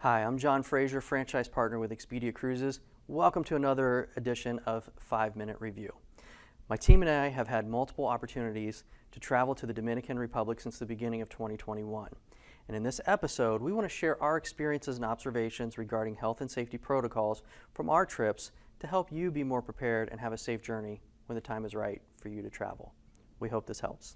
Hi, I'm John Frazier, franchise partner with Expedia Cruises. Welcome to another edition of 5-Minute Review. My team and I have had multiple opportunities to travel to the Dominican Republic since the beginning of 2021. And in this episode, we want to share our experiences and observations regarding health and safety protocols from our trips to help you be more prepared and have a safe journey when the time is right for you to travel. We hope this helps.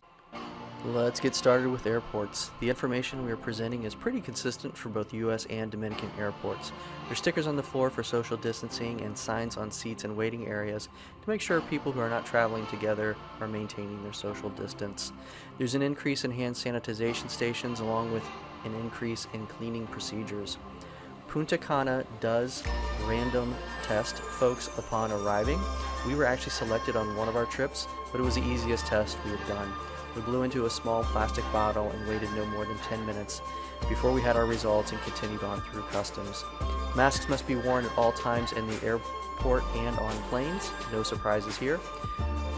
Let's get started with airports. The information we are presenting is pretty consistent for both U.S. and Dominican airports. There's stickers on the floor for social distancing and signs on seats and waiting areas to make sure people who are not traveling together are maintaining their social distance. There's an increase in hand sanitization stations along with an increase in cleaning procedures. Punta Cana does random test folks upon arriving. We were actually selected on one of our trips, but it was the easiest test we had done. We blew into a small plastic bottle and waited no more than 10 minutes before we had our results and continued on through customs. Masks must be worn at all times in the airport and on planes. No surprises here.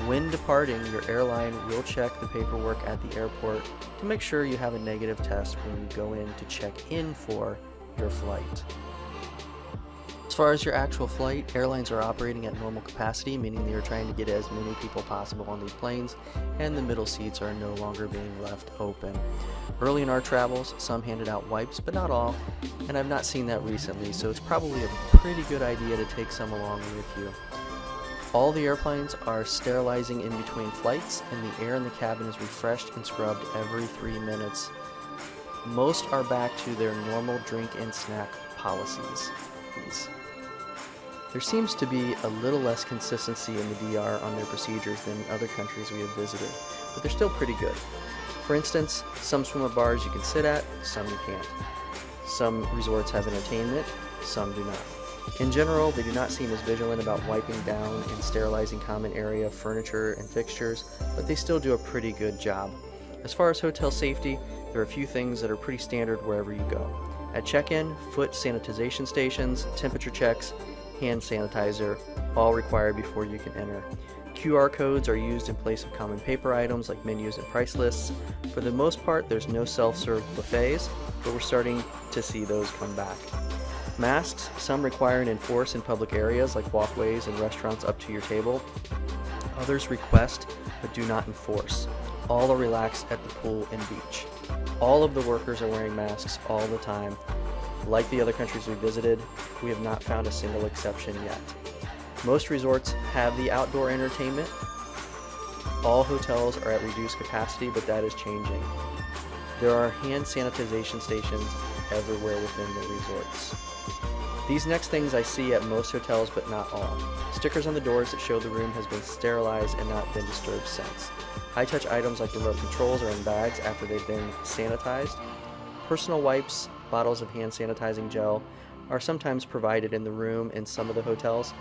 When departing, your airline will check the paperwork at the airport to make sure you have a negative test when you go in to check in for your flight. As far as your actual flight, airlines are operating at normal capacity, meaning they are trying to get as many people possible on these planes, and the middle seats are no longer being left open. Early in our travels, some handed out wipes, but not all, and I've not seen that recently, so it's probably a pretty good idea to take some along with you. All the airplanes are sterilizing in between flights, and the air in the cabin is refreshed and scrubbed every 3 minutes. Most are back to their normal drink and snack policies. There seems to be a little less consistency in the DR on their procedures than other countries we have visited, but they're still pretty good. For instance, some swim at bars you can sit at, some you can't. Some resorts have entertainment, some do not. In general, they do not seem as vigilant about wiping down and sterilizing common area, furniture, and fixtures, but they still do a pretty good job. As far as hotel safety, there are a few things that are pretty standard wherever you go. At check-in, foot sanitization stations, temperature checks, hand sanitizer, all required before you can enter. QR codes are used in place of common paper items like menus and price lists. For the most part, there's no self-serve buffets, but we're starting to see those come back. Masks, some require and enforce in public areas like walkways and restaurants up to your table. Others request, but do not enforce. All are relaxed at the pool and beach. All of the workers are wearing masks all the time. Like the other countries we visited, we have not found a single exception yet. Most resorts have the outdoor entertainment. All hotels are at reduced capacity, but that is changing. There are hand sanitization stations everywhere within the resorts. These next things I see at most hotels, but not all. Stickers on the doors that show the room has been sterilized and not been disturbed since. High-touch items like remote controls are in bags after they've been sanitized. Personal wipes, bottles of hand sanitizing gel are sometimes provided in the room in some of the hotels,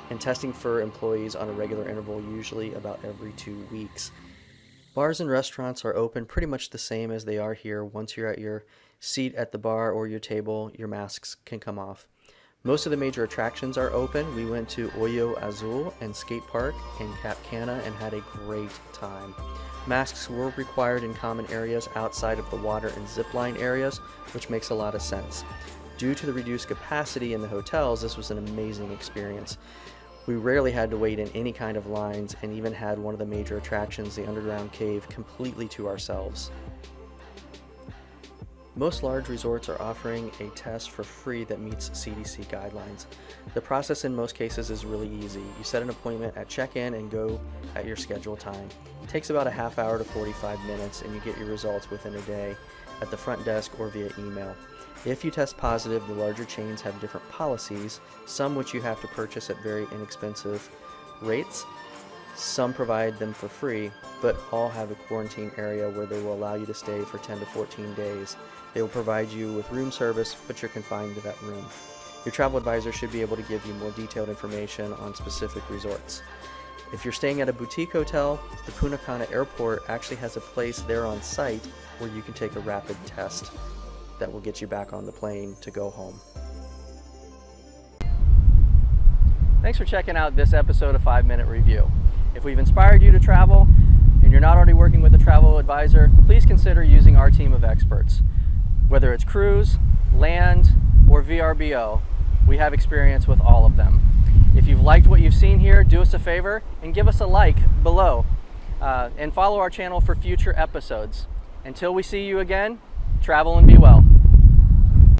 and testing for employees on a regular interval, usually about every 2 weeks. Bars and restaurants are open pretty much the same as they are here. Once you're at your seat at the bar or your table, your masks can come off. Most of the major attractions are open. We went to Hoyo Azul and Skate Park in Cap Cana and had a great time. Masks were required in common areas outside of the water and zipline areas, which makes a lot of sense. Due to the reduced capacity in the hotels, this was an amazing experience. We rarely had to wait in any kind of lines and even had one of the major attractions, the underground cave, completely to ourselves. Most large resorts are offering a test for free that meets CDC guidelines. The process in most cases is really easy. You set an appointment at check-in and go at your scheduled time. It takes about a half hour to 45 minutes and you get your results within a day at the front desk or via email. If you test positive, the larger chains have different policies, some which you have to purchase at very inexpensive rates. Some provide them for free, but all have a quarantine area where they will allow you to stay for 10 to 14 days. They will provide you with room service, but you're confined to that room. Your travel advisor should be able to give you more detailed information on specific resorts. If you're staying at a boutique hotel, the Punta Cana airport actually has a place there on site where you can take a rapid test that will get you back on the plane to go home. Thanks for checking out this episode of 5-Minute Review. If we've inspired you to travel and you're not already working with a travel advisor, please consider using our team of experts. Whether it's cruise, land, or VRBO, we have experience with all of them. If you've liked what you've seen here, do us a favor and give us a like below, and follow our channel for future episodes. Until we see you again, travel and be well.